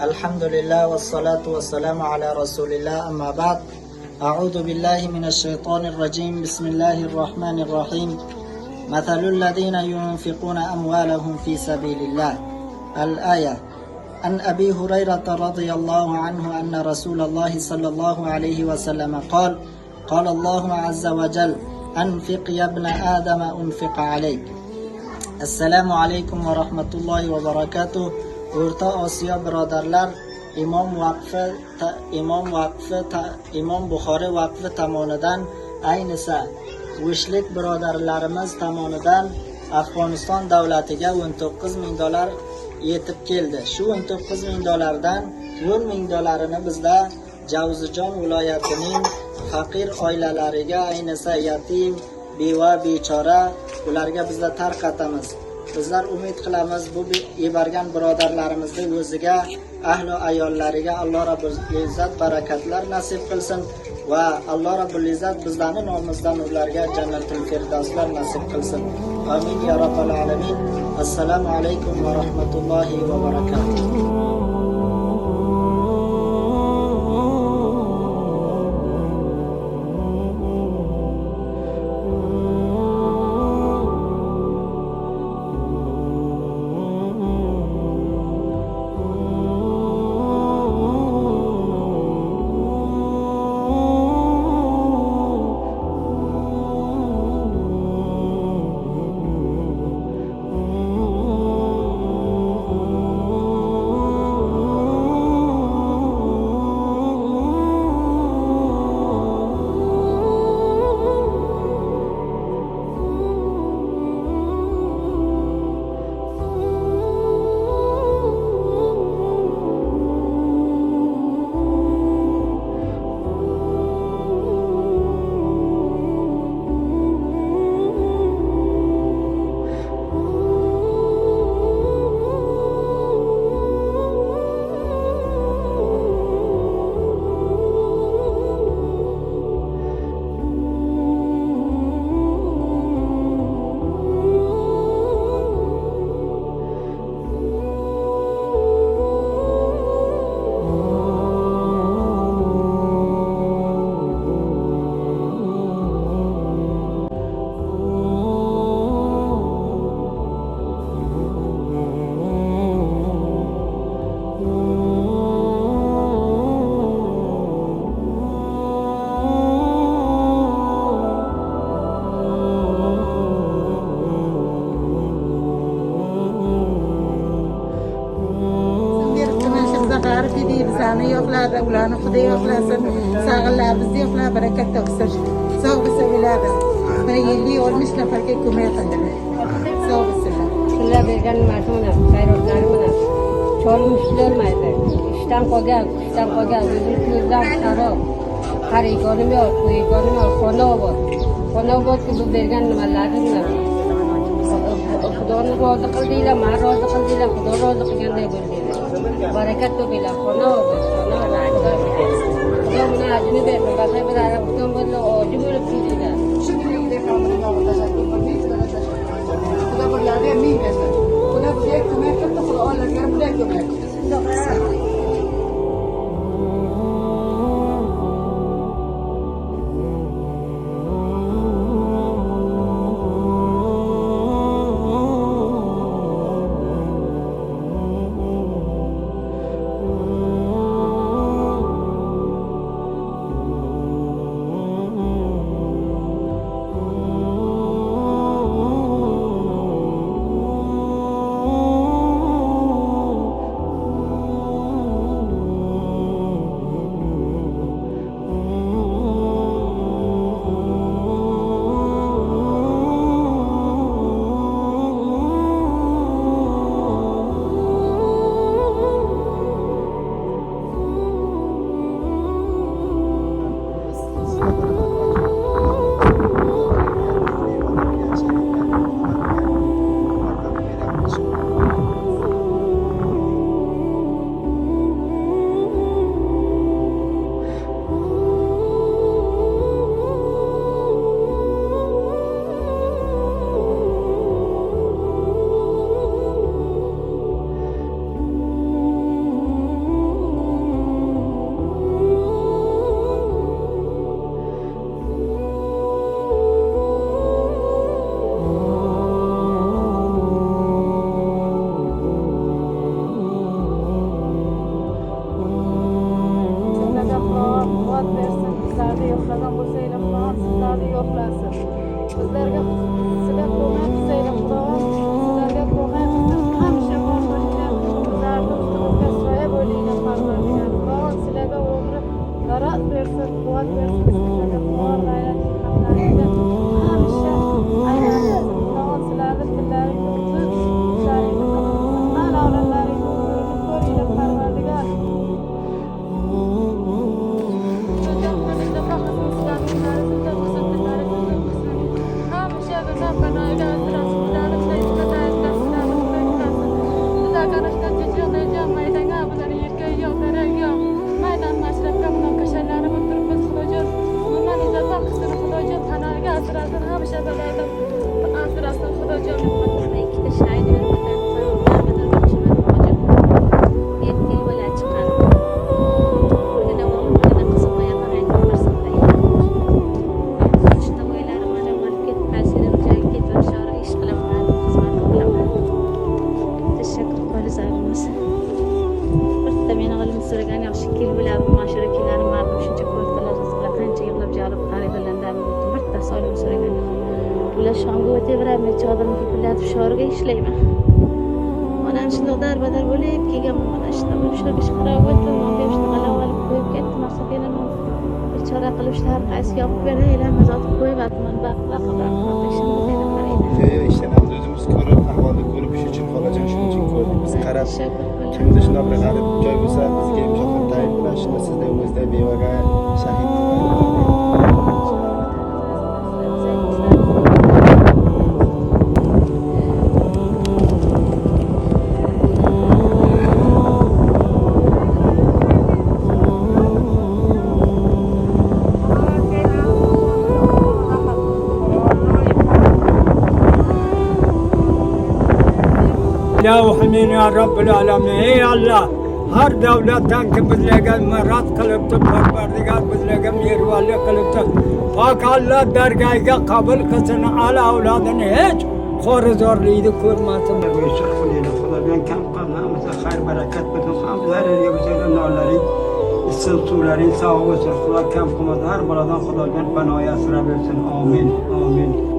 الحمد لله والصلاة والسلام على رسول الله أما بعد أعوذ بالله من الشيطان الرجيم بسم الله الرحمن الرحيم مثل الذين ينفقون أموالهم في سبيل الله الآية عن أبي هريرة رضي الله عنه أن رسول الله صلى الله عليه وسلم قال الله عز وجل أنفق يا ابن آدم أنفق عليك. Assalomu alaykum va rahmatullohi va barakatuh. O'rta Osiyo birodarlar, Imom Buxoriy vaqfi tomonidan, ayniqsa O'shlik birodarlarimiz tomonidan Afg'oniston davlatiga $19,000 yetib keldi. Shu $19,000dan $10,000 bizda Javzijon viloyatining faqir oilalariga, ayniqsa yatim, beva, bechora ularga bizlar tarqatamiz. Bizlar umid qilamiz bu yebargan birodarlarimizni o'ziga, ahli ayollariga Alloh Rabbul Izzat barakatlar nasib qilsin va Alloh Rabbul Izzat bizlarning nomimizdan ularga jannatul firdavslar nasib qilsin. Amin ya rabbal alamin. Assalomu alaykum va rahmatullohi va barakatuh. yo'qladi, ularni Xudo yo'qlasin, sog'inlarimizni yo'qlar, barakat topsin. Sog' bo'lsinlar. 50-60 nafarga ko'mak qildilar. Sog' bo'lsinlar. Sizlar bergan mashina, xayratlarimni cholim ishlolmaydi. Ishdan qolgan, o'zim ko'zdan xarob. Xarigonim yo'q, qo'ygonim yo'q, xona bor, bu bergan nimalarimni. Xudoni rozi qildinglar, men rozi qildinglar, Xudo rozi qilganday bo'ldinglar. Barakat topinglar, xona Xudo buni ajini berdi, boshqa bir arabiston bo'ldi, oji bo'lib ketdilar. Xudo birlarga ming bersin. Xudo bizga ko'mak qildi, Xudolarga bizga ko'mak qildi. bizlarga sizlar ko'mak qilsanglar Xudoyim sizlarga ko'mak hamisha bor bo'linglar bizlarni ustimizga soya bo'linglar Parvardigor Xudoyim sizlarga umri daroz bersin quvvat bersin sizlarga bor g'ayrat jihatlaringizda hamisha aylanib Xudoyim sizlarni tillaringizni ishlaringizni a'lo avlodlaringizni ko'ringlar Parvardigor ikkita shahid yo'ldan darbadan chiqib hojat 7 yil bo'ladi chiqqan. Bugün o'g'lim bugün qizim oyoqqa rangga ko'rsatdi. Shunda o'ylarim mana olib ketib qaysidir joyga ketib shora ish qilaman, xizmat qilaman. Tashakkur qilamiz. Bitta meni o'g'lim so'ragan yaxshi kel bo'ladi, mashura kelani ma'lum shuncha ko'rdilar, rizqlar qancha yig'lab jalib xaridlardan bitta so'lim so'ragan. Ular shomga o'taverib, necha odamni pullatib shorga ishlayman. Onam shunday darbadar bo'lib kelgan mana shunda shorga chiqarib o'tdim, beshta qalab olib qo'yib ketdim, maqsad edim. Bechora qilib ishlar qaysi yopib beraylar, mazotib qo'yibman, baqla qilib shunday dedim qaraydi. Yo ishdan o'zimiz ko'rib, ahvolni ko'rib shu uchun xolajon shuning uchun ko'rdik. Biz qarab kimdir shunaqa g'arib joy bo'lsa bizga imkon tayin bilan shunda sizda o'zida bevaga shahid Amin ya Rabbil alamin. Ey Allah, har davlatdan ki bizlarga merat qilibdi, Parvardigor bizlarga mehribonlik qilibdi. Pok Allah dargohiga qabul qilsin, ala avlodini hech xo'rizorlikni ko'rmasin. Xudodan kam qilmamiz, xayr barakat bersin. Hamdlariga bizlarga nonlaring, issiq suvlaring sog' bo'lsin. Xudo kam qilmasin. Har balodan Xudodan panoh asrab bersin. Amin. Amin.